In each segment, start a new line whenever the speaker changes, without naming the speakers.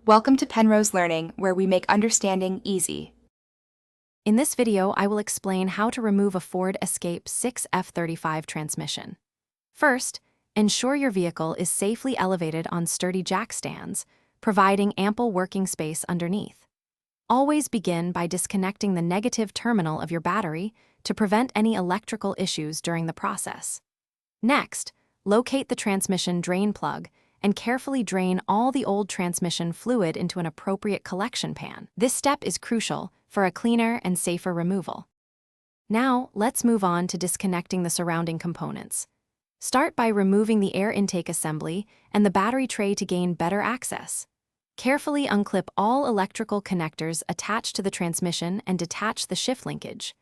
Welcome to Penrose Learning, where we make understanding easy.
In this video, I will explain how to remove a Ford Escape 6F35 transmission. First, ensure your vehicle is safely elevated on sturdy jack stands, providing ample working space underneath. Always begin by disconnecting the negative terminal of your battery to prevent any electrical issues during the process. Next, locate the transmission drain plug and carefully drain all the old transmission fluid into an appropriate collection pan. This step is crucial for a cleaner and safer removal. Now, let's move on to disconnecting the surrounding components. Start by removing the air intake assembly and the battery tray to gain better access. Carefully unclip all electrical connectors attached to the transmission and detach the shift linkage.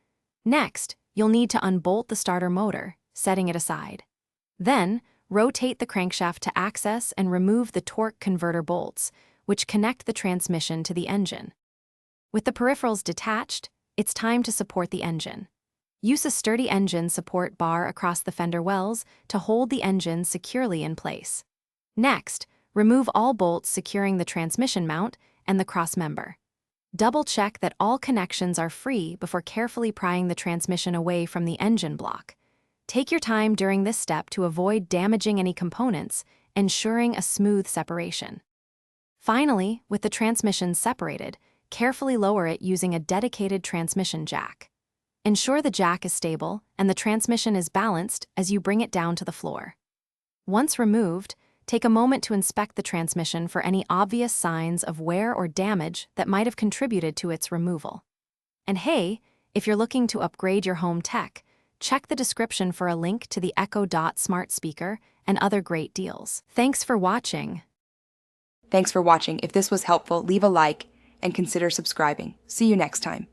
Next, you'll need to unbolt the starter motor, setting it aside. Then, rotate the crankshaft to access and remove the torque converter bolts, which connect the transmission to the engine. With the peripherals detached, it's time to support the engine. Use a sturdy engine support bar across the fender wells to hold the engine securely in place. Next, remove all bolts securing the transmission mount and the crossmember. Double-check that all connections are free before carefully prying the transmission away from the engine block. Take your time during this step to avoid damaging any components, ensuring a smooth separation. Finally, with the transmission separated, carefully lower it using a dedicated transmission jack. Ensure the jack is stable and the transmission is balanced as you bring it down to the floor. Once removed, take a moment to inspect the transmission for any obvious signs of wear or damage that might have contributed to its removal. And hey, if you're looking to upgrade your home tech, check the description for a link to the Echo Dot smart speaker and other great deals. Thanks for watching.
Thanks for watching. If this was helpful, leave a like and consider subscribing. See you next time.